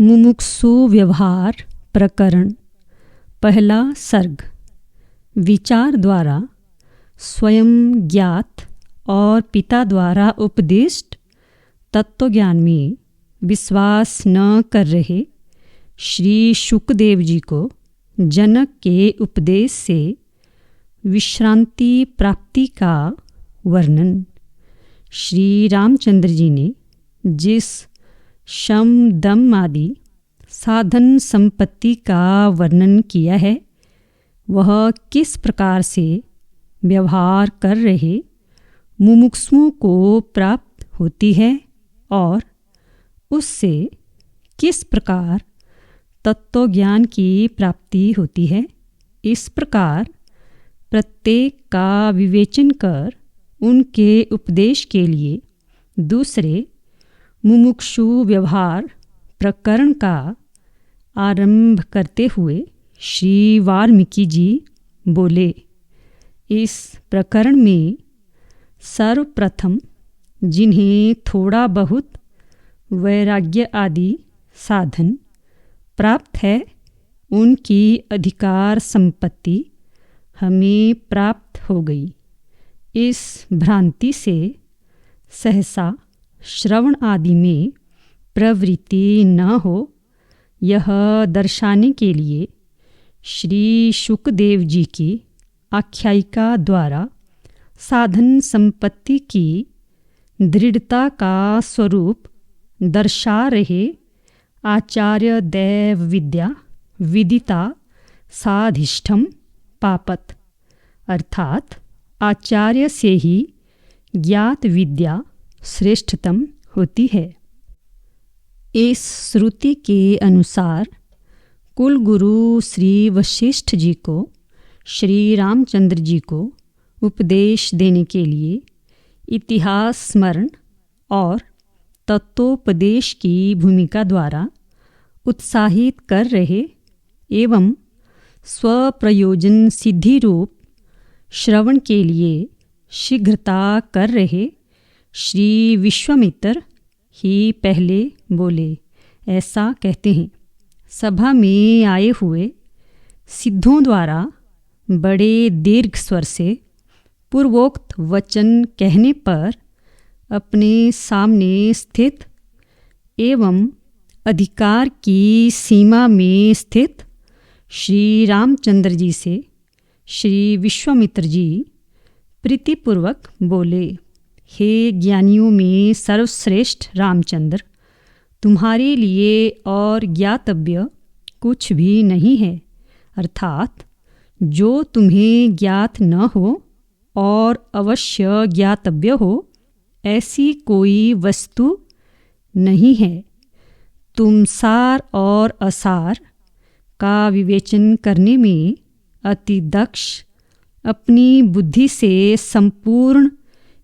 मुमुक्षु व्यवहार प्रकरण पहला सर्ग। विचार द्वारा स्वयं ज्ञात और पिता द्वारा उपदिष्ट तत्वज्ञान में विश्वास न कर रहे श्री शुकदेव जी को जनक के उपदेश से विश्रांति प्राप्ति का वर्णन। श्री रामचंद्र जी ने जिस शम दम आदि साधन संपत्ति का वर्णन किया है, वह किस प्रकार से व्यवहार कर रहे मुमुक्षुओं को प्राप्त होती है और उससे किस प्रकार तत्वज्ञान की प्राप्ति होती है, इस प्रकार प्रत्येक का विवेचन कर उनके उपदेश के लिए दूसरे मुमुक्षु व्यवहार प्रकरण का आरंभ करते हुए श्री वाल्मीकि जी बोले। इस प्रकरण में सर्वप्रथम जिन्हें थोड़ा बहुत वैराग्य आदि साधन प्राप्त है, उनकी अधिकार संपत्ति हमें प्राप्त हो गई। इस भ्रांति से सहसा श्रवण आदि में प्रवृत्ति न हो, यह दर्शाने के लिए श्री शुकदेव जी की आख्यायिका द्वारा साधन संपत्ति की दृढ़ता का स्वरूप दर्शा रहे आचार्य दैव विद्या विदिता साधिष्ठम पापत, अर्थात आचार्य से ही ज्ञात विद्या श्रेष्ठतम होती है। इस श्रुति के अनुसार कुल गुरु श्री वशिष्ठ जी को श्री रामचंद्र जी को उपदेश देने के लिए इतिहास स्मरण और तत्वोपदेश की भूमिका द्वारा उत्साहित कर रहे एवं स्वप्रयोजन सिद्धि रूप श्रवण के लिए शीघ्रता कर रहे श्री विश्वामित्र ही पहले बोले। ऐसा कहते हैं, सभा में आए हुए सिद्धों द्वारा बड़े दीर्घ स्वर से पूर्वोक्त वचन कहने पर अपने सामने स्थित एवं अधिकार की सीमा में स्थित श्री रामचंद्र जी से श्री विश्वामित्र जी प्रीतिपूर्वक बोले। हे ज्ञानियों में सर्वश्रेष्ठ रामचंद्र, तुम्हारे लिए और ज्ञातव्य कुछ भी नहीं है, अर्थात जो तुम्हें ज्ञात न हो और अवश्य ज्ञातव्य हो, ऐसी कोई वस्तु नहीं है। तुम सार और असार का विवेचन करने में अति दक्ष, अपनी बुद्धि से संपूर्ण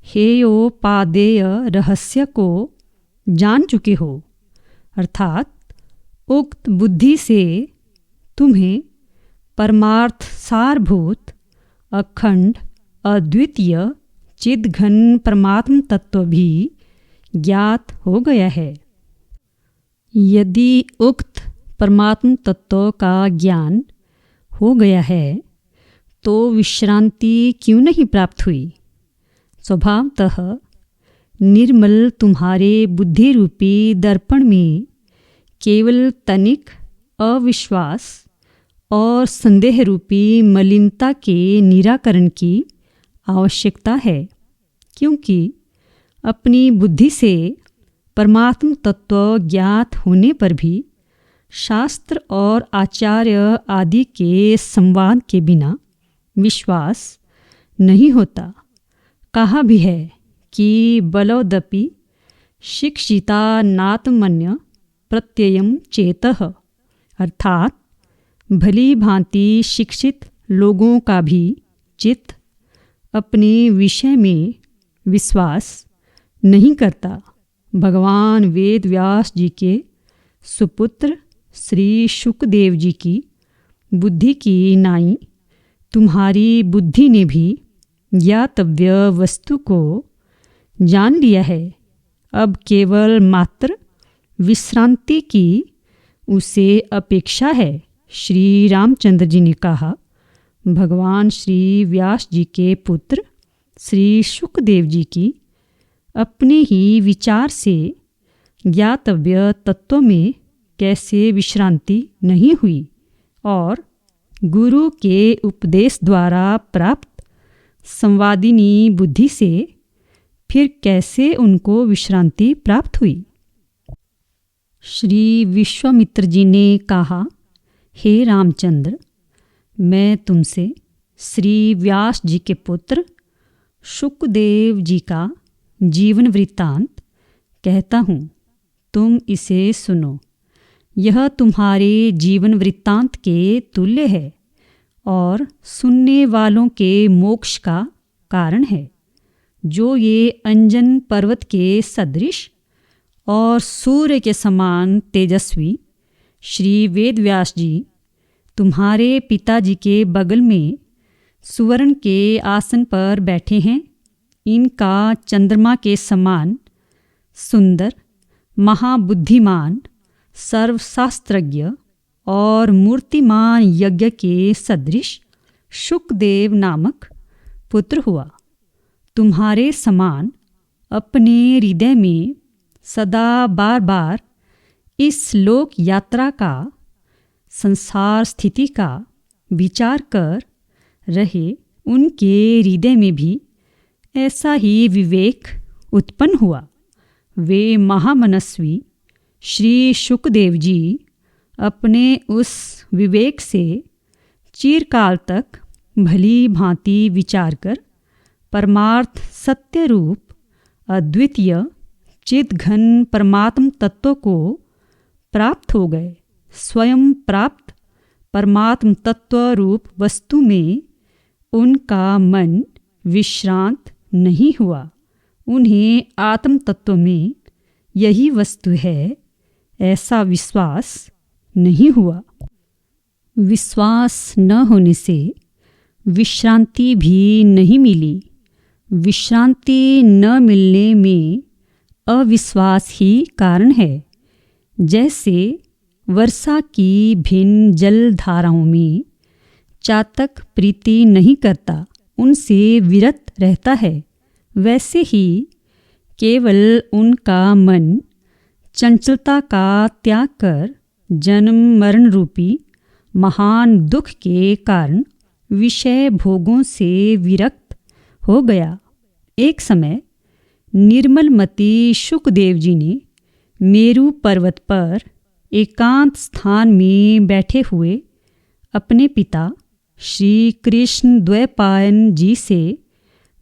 हेयोपादेय रहस्य को जान चुके हो, अर्थात उक्त बुद्धि से तुम्हें परमार्थ सारभूत अखंड अद्वितीय चिद्घन परमात्म तत्व भी ज्ञात हो गया है। यदि उक्त परमात्म तत्व का ज्ञान हो गया है तो विश्रांति क्यों नहीं प्राप्त हुई? स्वभावतः निर्मल तुम्हारे बुद्धि रूपी दर्पण में केवल तनिक अविश्वास और संदेह रूपी मलिनता के निराकरण की आवश्यकता है, क्योंकि अपनी बुद्धि से परमात्म तत्व ज्ञात होने पर भी शास्त्र और आचार्य आदि के संवाद के बिना विश्वास नहीं होता। कहा भी है कि बलोदपि शिक्षिता नात्मन्य प्रत्ययम चेतः, अर्थात भली भांति शिक्षित लोगों का भी चित्त अपने विषय में विश्वास नहीं करता। भगवान वेद व्यास जी के सुपुत्र श्री शुकदेव जी की बुद्धि की नाई तुम्हारी बुद्धि ने भी ज्ञातव्य वस्तु को जान लिया है। अब केवल मात्र विश्रांति की उसे अपेक्षा है। श्री रामचंद्र जी ने कहा, भगवान श्री व्यास जी के पुत्र श्री शुकदेव जी की अपने ही विचार से ज्ञातव्य तत्वों में कैसे विश्रांति नहीं हुई और गुरु के उपदेश द्वारा प्राप्त संवादिनी बुद्धि से फिर कैसे उनको विश्रांति प्राप्त हुई। श्री विश्वामित्र जी ने कहा, हे रामचंद्र, मैं तुमसे श्री व्यास जी के पुत्र शुकदेव जी का जीवन वृत्तांत कहता हूँ, तुम इसे सुनो। यह तुम्हारे जीवन वृत्तांत के तुल्य है और सुनने वालों के मोक्ष का कारण है। जो ये अंजन पर्वत के सदृश और सूर्य के समान तेजस्वी श्री वेदव्यास जी तुम्हारे पिताजी के बगल में सुवर्ण के आसन पर बैठे हैं, इनका चंद्रमा के समान सुंदर, महाबुद्धिमान, सर्वशास्त्रज्ञ और मूर्तिमान यज्ञ के सदृश शुकदेव नामक पुत्र हुआ। तुम्हारे समान अपने हृदय में सदा बार बार इस लोक यात्रा का, संसार स्थिति का विचार कर रहे उनके हृदय में भी ऐसा ही विवेक उत्पन्न हुआ। वे महामनस्वी श्री शुकदेव जी अपने उस विवेक से चिरकाल तक भली भांति विचार कर परमार्थ सत्य रूप अद्वितीय चिद्घन परमात्म तत्व को प्राप्त हो गए। स्वयं प्राप्त परमात्म तत्व रूप वस्तु में उनका मन विश्रांत नहीं हुआ। उन्हें आत्म तत्व में यही वस्तु है ऐसा विश्वास नहीं हुआ। विश्वास न होने से विश्रांति भी नहीं मिली। विश्रांति न मिलने में अविश्वास ही कारण है। जैसे वर्षा की भिन्न जल धाराओं में चातक प्रीति नहीं करता, उनसे विरत रहता है, वैसे ही केवल उनका मन चंचलता का त्याग कर जन्म मरण रूपी महान दुख के कारण विषय भोगों से विरक्त हो गया। एक समय निर्मलमती शुकदेव जी ने मेरु पर्वत पर एकांत स्थान में बैठे हुए अपने पिता श्री कृष्ण द्वैपायन जी से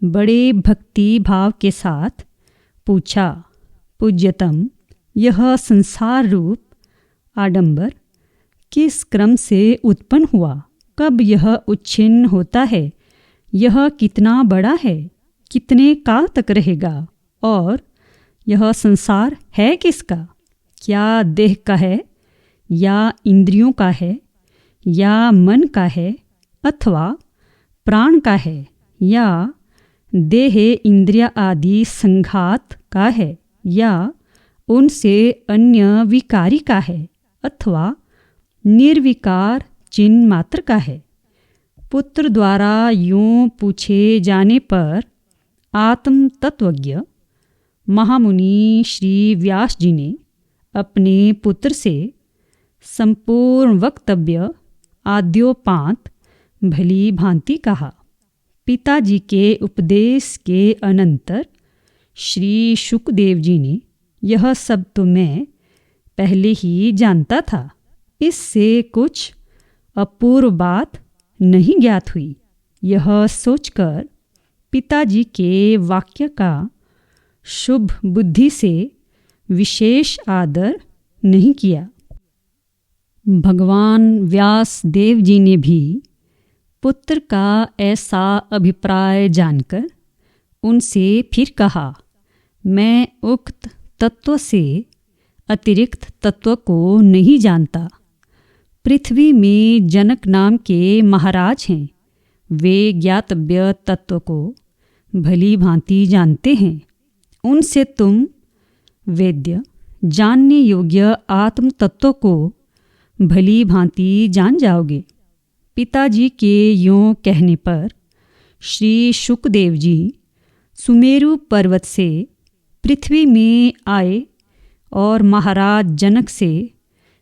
बड़े भक्ति भाव के साथ पूछा, पूज्यतम, यह संसार रूप आडंबर किस क्रम से उत्पन्न हुआ? कब यह उच्छिन्न होता है? यह कितना बड़ा है? कितने काल तक रहेगा? और यह संसार है किसका? क्या देह का है या इंद्रियों का है या मन का है अथवा प्राण का है या देह इंद्रिया आदि संघात का है या उनसे अन्य विकारी का है अथवा निर्विकार चिन्ह मात्र का है? पुत्र द्वारा यूँ पूछे जाने पर आत्म तत्वज्ञ महामुनि श्री व्यास जी ने अपने पुत्र से संपूर्ण वक्तव्य आद्योपांत भली भांति कहा। पिताजी के उपदेश के अनंतर श्री शुकदेव जी ने, यह सब तो मैं पहले ही जानता था, इससे कुछ अपूर्व बात नहीं ज्ञात हुई। यह सोचकर पिताजी के वाक्य का शुभ बुद्धि से विशेष आदर नहीं किया। भगवान व्यास देव जी ने भी पुत्र का ऐसा अभिप्राय जानकर उनसे फिर कहा, मैं उक्त तत्व से अतिरिक्त तत्व को नहीं जानता। पृथ्वी में जनक नाम के महाराज हैं, वे ज्ञातव्य तत्व को भली भांति जानते हैं। उनसे तुम वेद्य जानने योग्य आत्म तत्व को भली भांति जान जाओगे। पिताजी के यों कहने पर श्री शुकदेव जी सुमेरु पर्वत से पृथ्वी में आए और महाराज जनक से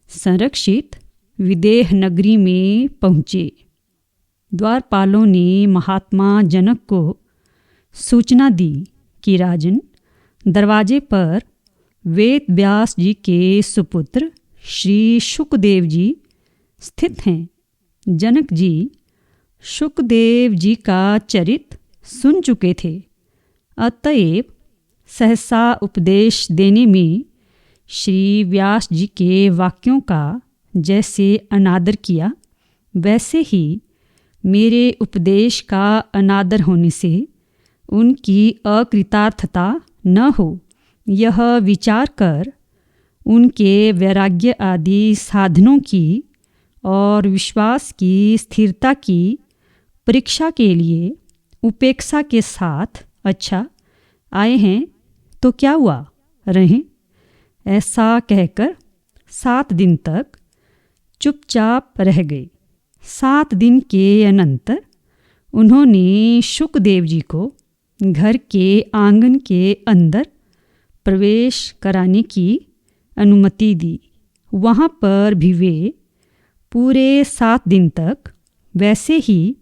संरक्षित विदेह नगरी में पहुँचे। द्वारपालों ने महात्मा जनक को सूचना दी कि राजन, दरवाजे पर वेद व्यास जी के सुपुत्र श्री शुकदेव जी स्थित हैं। जनक जी शुकदेव जी का चरित्र सुन चुके थे, अतएव सहसा उपदेश देने में श्री व्यास जी के वाक्यों का जैसे अनादर किया, वैसे ही मेरे उपदेश का अनादर होने से उनकी अकृतार्थता न हो, यह विचार कर उनके वैराग्य आदि साधनों की और विश्वास की स्थिरता की परीक्षा के लिए उपेक्षा के साथ, अच्छा आए हैं तो क्या हुआ, रहें, ऐसा कहकर 7 दिन तक चुपचाप रह गए। 7 दिन के अनंतर उन्होंने शुकदेव जी को घर के आंगन के अंदर प्रवेश कराने की अनुमति दी। वहाँ पर भी वे पूरे 7 दिन तक वैसे ही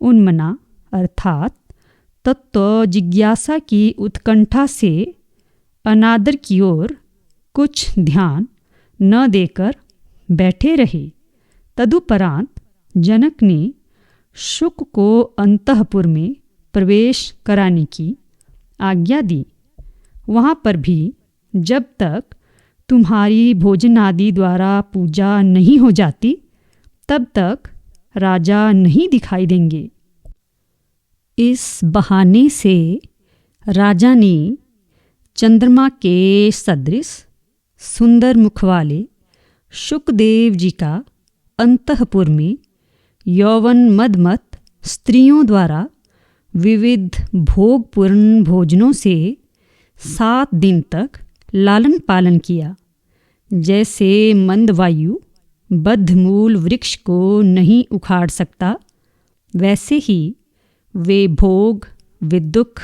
उन्मना अर्थात तत्व जिज्ञासा की उत्कंठा से अनादर की ओर कुछ ध्यान न देकर बैठे रहे। तदुपरांत जनक ने शुक को अंतःपुर में प्रवेश कराने की आज्ञा दी। वहाँ पर भी जब तक तुम्हारी भोजनादि द्वारा पूजा नहीं हो जाती, तब तक राजा नहीं दिखाई देंगे। इस बहाने से राजा ने चंद्रमा के सदृश सुंदर मुख वाले शुकदेव जी का अंतःपुर में यौवन मदमत स्त्रियों द्वारा विविध भोगपूर्ण भोजनों से 7 दिन तक लालन पालन किया। जैसे मंद वायु बद्धमूल वृक्ष को नहीं उखाड़ सकता, वैसे ही वे भोग विदुख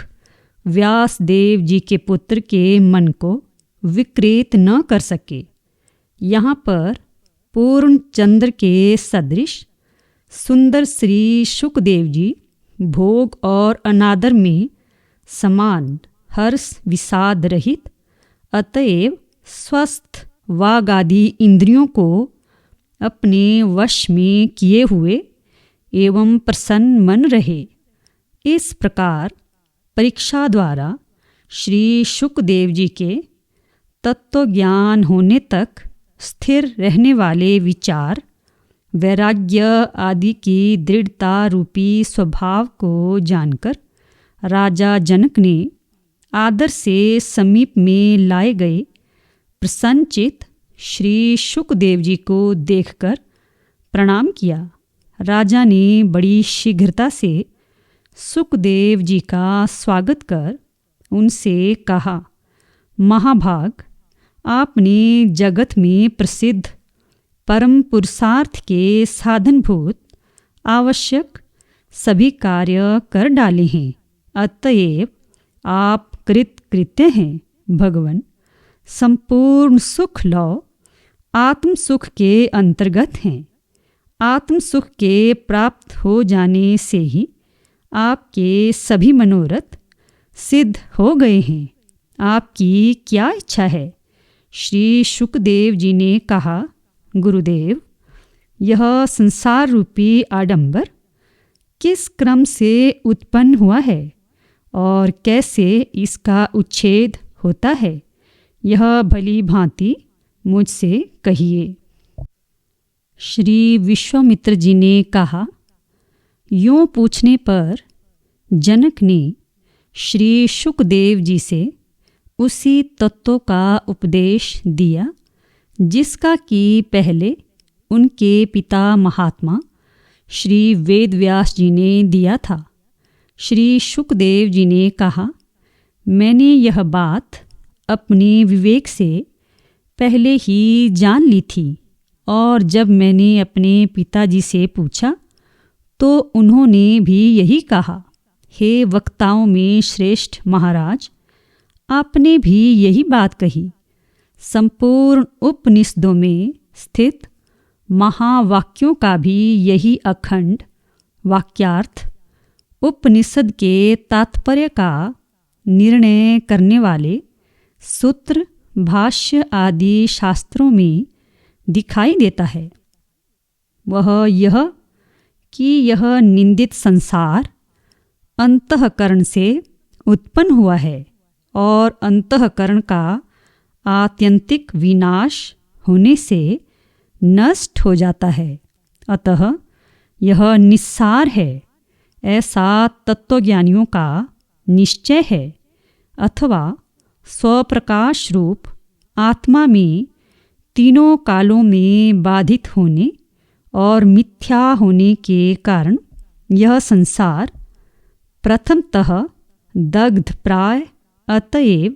व्यास देव जी के पुत्र के मन को विकृत न कर सके। यहाँ पर पूर्ण चंद्र के सदृश सुंदर श्री शुकदेव जी भोग और अनादर में समान हर्ष विषाद रहित, अतएव स्वस्थ वाग आदि इंद्रियों को अपने वश में किए हुए एवं प्रसन्न मन रहे। इस प्रकार परीक्षा द्वारा श्री शुकदेव जी के तत्व ज्ञान होने तक स्थिर रहने वाले विचार वैराग्य आदि की दृढ़ता रूपी स्वभाव को जानकर राजा जनक ने आदर से समीप में लाए गए प्रसन्नचित श्री शुकदेव जी को देखकर प्रणाम किया। राजा ने बड़ी शीघ्रता से सुखदेव जी का स्वागत कर उनसे कहा, महाभाग, आपने जगत में प्रसिद्ध परम पुरुषार्थ के साधनभूत आवश्यक सभी कार्य कर डाले हैं, अतएव आप कृतकृत्य हैं। भगवान, संपूर्ण सुख लौ आत्म सुख के अंतर्गत हैं। आत्म सुख के प्राप्त हो जाने से ही आपके सभी मनोरथ सिद्ध हो गए हैं। आपकी क्या इच्छा है? श्री शुकदेव जी ने कहा, गुरुदेव, यह संसार रूपी आडंबर किस क्रम से उत्पन्न हुआ है और कैसे इसका उच्छेद होता है, यह भली भांति मुझसे कहिए। श्री विश्वामित्र जी ने कहा, यूँ पूछने पर जनक ने श्री शुकदेव जी से उसी तत्व का उपदेश दिया जिसका कि पहले उनके पिता महात्मा श्री वेद व्यास जी ने दिया था। श्री शुकदेव जी ने कहा, मैंने यह बात अपने विवेक से पहले ही जान ली थी, और जब मैंने अपने पिताजी से पूछा तो उन्होंने भी यही कहा। हे वक्ताओं में श्रेष्ठ महाराज, आपने भी यही बात कही। संपूर्ण उपनिषदों में स्थित महावाक्यों का भी यही अखंड वाक्यार्थ, उपनिषद के तात्पर्य का निर्णय करने वाले सूत्र, भाष्य आदि शास्त्रों में दिखाई देता है। वह यह कि यह निंदित संसार अंतःकरण से उत्पन्न हुआ है और अंतःकरण का आत्यंतिक विनाश होने से नष्ट हो जाता है। अतः यह निस्सार है, ऐसा तत्वज्ञानियों का निश्चय है। अथवा स्वप्रकाश रूप आत्मा में तीनों कालों में बाधित होने और मिथ्या होने के कारण यह संसार प्रथमतः दग्ध प्राय अतएव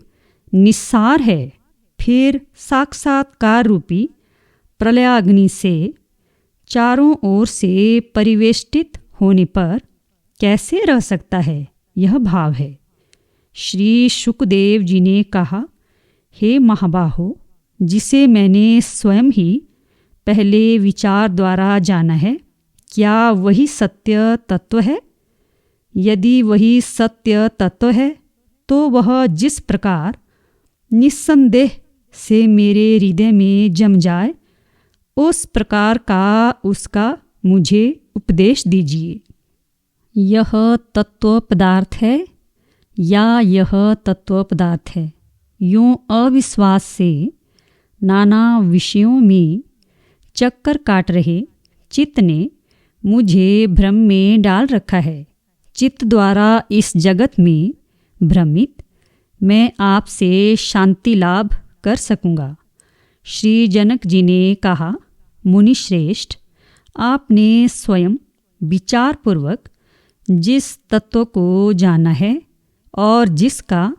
निस्सार है। फिर साक्षात्कार रूपी प्रलयाग्नि से चारों ओर से परिवेष्टित होने पर कैसे रह सकता है, यह भाव है। श्री शुकदेव जी ने कहा, हे महाबाहो, जिसे मैंने स्वयं ही पहले विचार द्वारा जाना है, क्या वही सत्य तत्व है? यदि वही सत्य तत्व है तो वह जिस प्रकार निस्संदेह से मेरे हृदय में जम जाए, उस प्रकार का उसका मुझे उपदेश दीजिए। यह तत्व पदार्थ है या यह तत्व पदार्थ है? यूँ अविश्वास से नाना विषयों में चक्कर काट रहे चित्त ने मुझे भ्रम में डाल रखा है। चित्त द्वारा इस जगत में भ्रमित मैं आपसे शांति लाभ कर सकूँगा। श्री जनक जी ने कहा, मुनिश्रेष्ठ, आपने स्वयं विचारपूर्वक जिस तत्व को जाना है और जिसका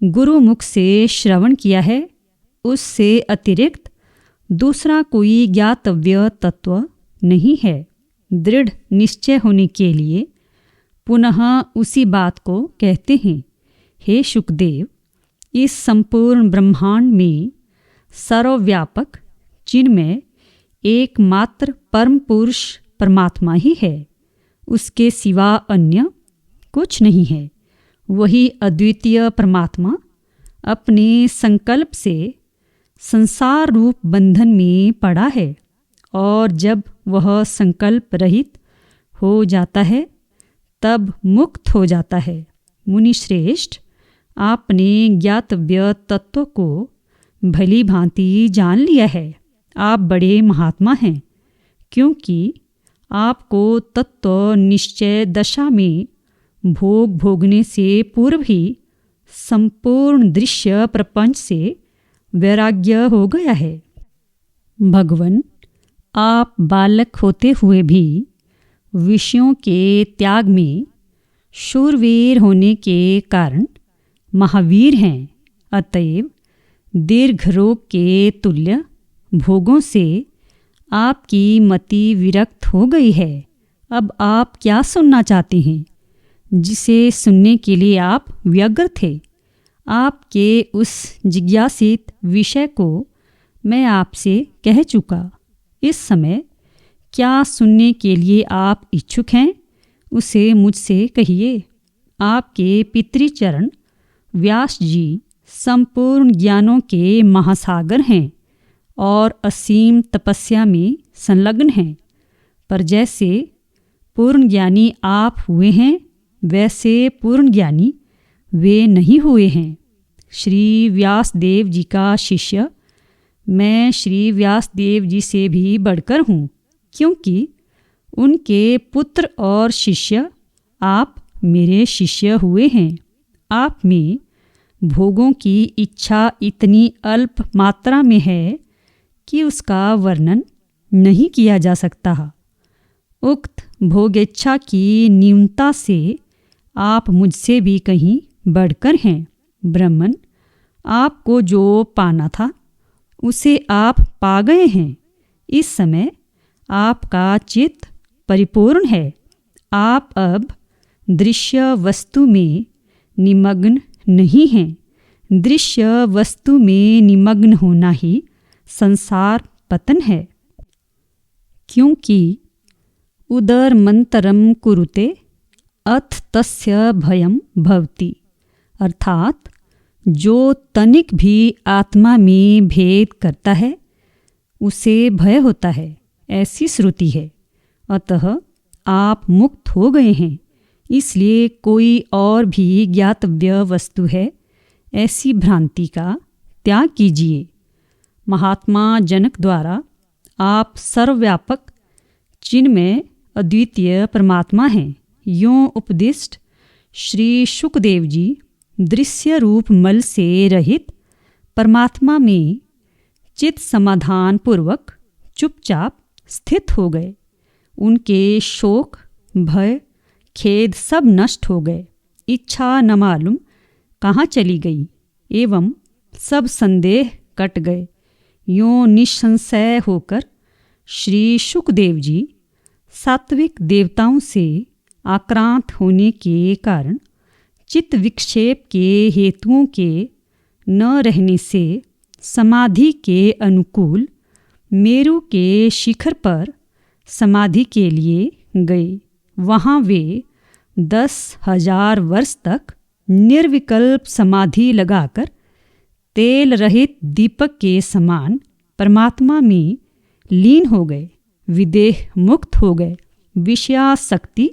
गुरुमुख से श्रवण किया है, उससे अतिरिक्त दूसरा कोई ज्ञातव्य तत्व नहीं है। दृढ़ निश्चय होने के लिए पुनः उसी बात को कहते हैं। हे शुकदेव, इस संपूर्ण ब्रह्मांड में सर्वव्यापक चिन्मय एकमात्र परम पुरुष परमात्मा ही है। उसके सिवा अन्य कुछ नहीं है। वही अद्वितीय परमात्मा अपने संकल्प से संसार रूप बंधन में पड़ा है और जब वह संकल्प रहित हो जाता है तब मुक्त हो जाता है। मुनिश्रेष्ठ, आपने ज्ञातव्य तत्व को भली भांति जान लिया है। आप बड़े महात्मा हैं, क्योंकि आपको तत्व निश्चय दशा में भोग भोगने से पूर्व ही संपूर्ण दृश्य प्रपंच से वैराग्य हो गया है। भगवन, आप बालक होते हुए भी विषयों के त्याग में शूरवीर होने के कारण महावीर हैं। अतएव दीर्घ रोग के तुल्य भोगों से आपकी मति विरक्त हो गई है। अब आप क्या सुनना चाहते हैं, जिसे सुनने के लिए आप व्यग्र थे? आपके उस जिज्ञासित विषय को मैं आपसे कह चुका। इस समय क्या सुनने के लिए आप इच्छुक हैं, उसे मुझसे कहिए। आपके पितृचरण व्यास जी संपूर्ण ज्ञानों के महासागर हैं और असीम तपस्या में संलग्न हैं। पर जैसे पूर्ण ज्ञानी आप हुए हैं, वैसे पूर्ण ज्ञानी वे नहीं हुए हैं। श्री व्यासदेव जी का शिष्य मैं श्री व्यासदेव जी से भी बढ़कर हूँ, क्योंकि उनके पुत्र और शिष्य आप मेरे शिष्य हुए हैं। आप में भोगों की इच्छा इतनी अल्प मात्रा में है कि उसका वर्णन नहीं किया जा सकता। उक्त भोगेच्छा की न्यूनता से आप मुझसे भी कहीं बढ़कर हैं। ब्रह्मन, आपको जो पाना था उसे आप पा गए हैं, इस समय आपका चित्त परिपूर्ण है। आप अब दृश्य वस्तु में निमग्न नहीं हैं। दृश्य वस्तु में निमग्न होना ही संसार पतन है। क्योंकि उदरमंतरम कुरुते अथ तस्य भयम भवति, अर्थात जो तनिक भी आत्मा में भेद करता है उसे भय होता है, ऐसी श्रुति है। अतः आप मुक्त हो गए हैं, इसलिए कोई और भी ज्ञातव्य वस्तु है, ऐसी भ्रांति का त्याग कीजिए। महात्मा जनक द्वारा आप सर्वव्यापक चिन्मय अद्वितीय परमात्मा हैं। यों उपदिष्ट श्री शुकदेव जी दृश्य रूप मल से रहित परमात्मा में चित्त समाधान पूर्वक चुपचाप स्थित हो गए। उनके शोक, भय, खेद सब नष्ट हो गए। इच्छा न मालूम कहाँ चली गई एवं सब संदेह कट गए। यों निसंशय होकर श्री शुकदेव जी सात्विक देवताओं से आक्रांत होने के कारण चित्त विक्षेप के हेतुओं के न रहने से समाधि के अनुकूल मेरु के शिखर पर समाधि के लिए गए। वहाँ वे 10,000 वर्ष तक निर्विकल्प समाधि लगाकर तेल रहित दीपक के समान परमात्मा में लीन हो गए, विदेह मुक्त हो गए। विषयासक्ति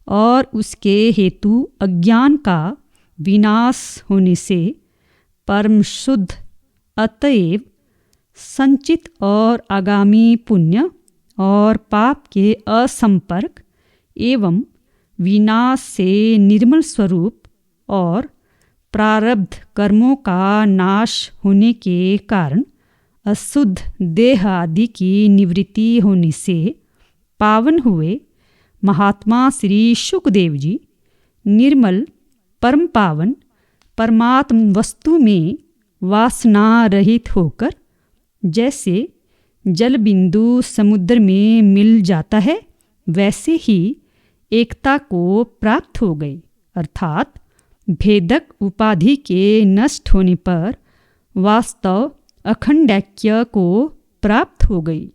और उसके हेतु अज्ञान का विनाश होने से परम शुद्ध, अतएव संचित और आगामी पुण्य और पाप के असंपर्क एवं विनाश से निर्मल स्वरूप और प्रारब्ध कर्मों का नाश होने के कारण अशुद्ध देह आदि की निवृत्ति होने से पावन हुए महात्मा श्री शुकदेव जी निर्मल परम पावन परमात्म वस्तु में वासना रहित होकर जैसे जल बिंदु समुद्र में मिल जाता है, वैसे ही एकता को प्राप्त हो गई। अर्थात भेदक उपाधि के नष्ट होने पर वास्तव अखंडैक्य को प्राप्त हो गई।